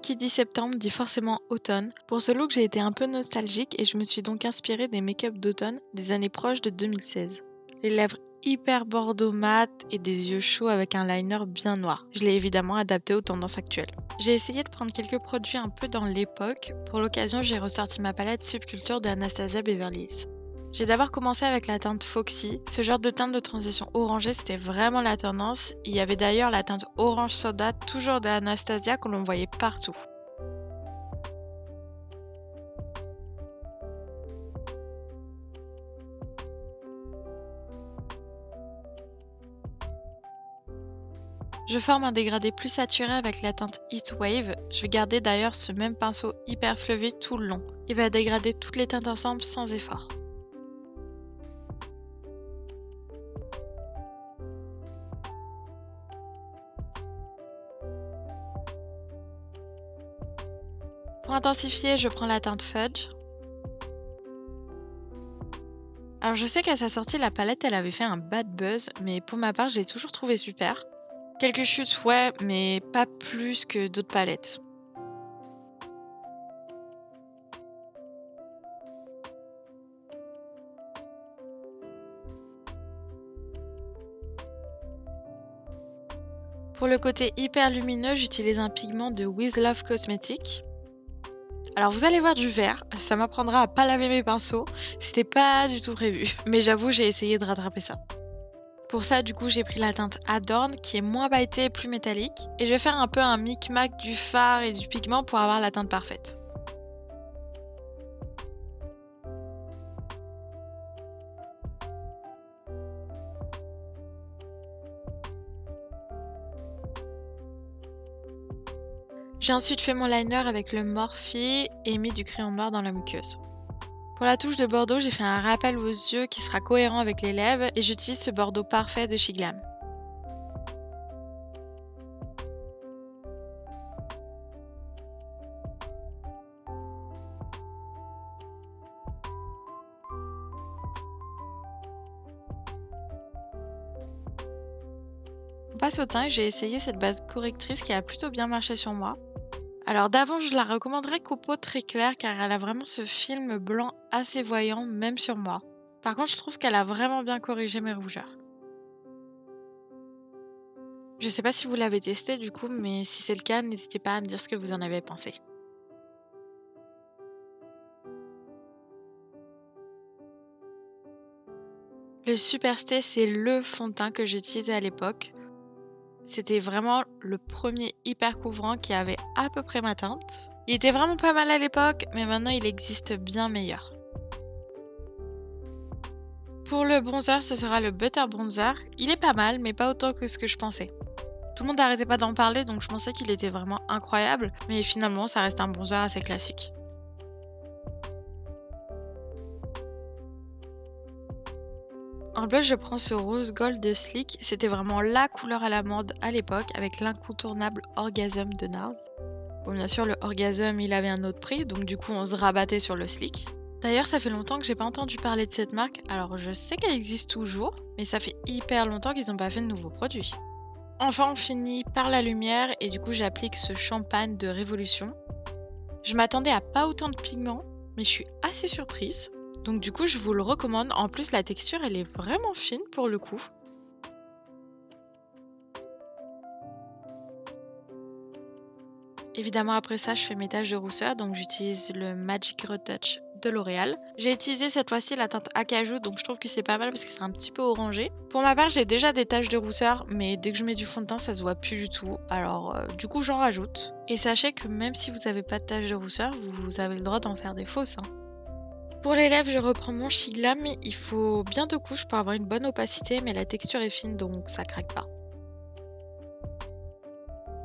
qui dit septembre dit forcément automne. Pour ce look, j'ai été un peu nostalgique et je me suis donc inspirée des make-up d'automne des années proches de 2016. Les lèvres hyper bordeaux mat et des yeux chauds avec un liner bien noir. Je l'ai évidemment adapté aux tendances actuelles. J'ai essayé de prendre quelques produits un peu dans l'époque. Pour l'occasion, j'ai ressorti ma palette Subculture de Anastasia Beverly Hills. J'ai d'abord commencé avec la teinte Foxy. Ce genre de teinte de transition orangée, c'était vraiment la tendance. Il y avait d'ailleurs la teinte orange soda, toujours de Anastasia, que l'on voyait partout. Je forme un dégradé plus saturé avec la teinte Heat Wave. Je vais garder d'ailleurs ce même pinceau hyper fleuvé tout le long. Il va dégrader toutes les teintes ensemble sans effort. Pour intensifier, je prends la teinte Fudge. Alors je sais qu'à sa sortie, la palette elle avait fait un bad buzz, mais pour ma part, je l'ai toujours trouvée super. Quelques chutes, ouais, mais pas plus que d'autres palettes. Pour le côté hyper lumineux, j'utilise un pigment de With Love Cosmetics. Alors vous allez voir du vert, ça m'apprendra à pas laver mes pinceaux, c'était pas du tout prévu, mais j'avoue j'ai essayé de rattraper ça. Pour ça du coup j'ai pris la teinte Adorn qui est moins pailletée et plus métallique, et je vais faire un peu un micmac du fard et du pigment pour avoir la teinte parfaite. J'ai ensuite fait mon liner avec le Morphe et mis du crayon noir dans la muqueuse. Pour la touche de bordeaux, j'ai fait un rappel aux yeux qui sera cohérent avec les lèvres et j'utilise ce bordeaux parfait de chez Glam. On passe au teint et j'ai essayé cette base correctrice qui a plutôt bien marché sur moi. Alors d'avant, je la recommanderais qu'aux peaux très claires car elle a vraiment ce film blanc assez voyant même sur moi. Par contre, je trouve qu'elle a vraiment bien corrigé mes rougeurs. Je sais pas si vous l'avez testé du coup, mais si c'est le cas, n'hésitez pas à me dire ce que vous en avez pensé. Le Superstay, c'est le fond de teint que j'utilisais à l'époque. C'était vraiment le premier hyper couvrant qui avait à peu près ma teinte. Il était vraiment pas mal à l'époque, mais maintenant il existe bien meilleur. Pour le bronzer, ce sera le Butter Bronzer. Il est pas mal, mais pas autant que ce que je pensais. Tout le monde n'arrêtait pas d'en parler, donc je pensais qu'il était vraiment incroyable, mais finalement ça reste un bronzer assez classique. En blush, je prends ce rose gold de Sleek. C'était vraiment la couleur à la mode à l'époque avec l'incontournable Orgasm de NARS. Bon, bien sûr, le Orgasm, il avait un autre prix, donc du coup, on se rabattait sur le Sleek. D'ailleurs, ça fait longtemps que j'ai pas entendu parler de cette marque. Alors, je sais qu'elle existe toujours, mais ça fait hyper longtemps qu'ils n'ont pas fait de nouveaux produits. Enfin, on finit par la lumière et du coup, j'applique ce champagne de Révolution. Je m'attendais à pas autant de pigments, mais je suis assez surprise. Donc du coup, je vous le recommande. En plus, la texture, elle est vraiment fine pour le coup. Évidemment, après ça, je fais mes taches de rousseur. Donc j'utilise le Magic Retouch de L'Oréal. J'ai utilisé cette fois-ci la teinte Acajou. Donc je trouve que c'est pas mal parce que c'est un petit peu orangé. Pour ma part, j'ai déjà des taches de rousseur. Mais dès que je mets du fond de teint, ça se voit plus du tout. Alors du coup, j'en rajoute. Et sachez que même si vous n'avez pas de taches de rousseur, vous avez le droit d'en faire des fausses. Pour les lèvres, je reprends mon Chez Glam. Il faut bien 2 couches pour avoir une bonne opacité, mais la texture est fine donc ça craque pas.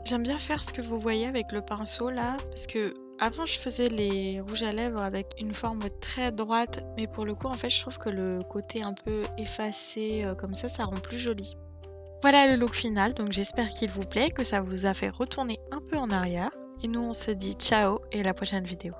J'aime bien faire ce que vous voyez avec le pinceau là, parce que avant je faisais les rouges à lèvres avec une forme très droite, mais pour le coup en fait je trouve que le côté un peu effacé comme ça rend plus joli. Voilà le look final, donc j'espère qu'il vous plaît, que ça vous a fait retourner un peu en arrière. Et nous on se dit ciao et à la prochaine vidéo.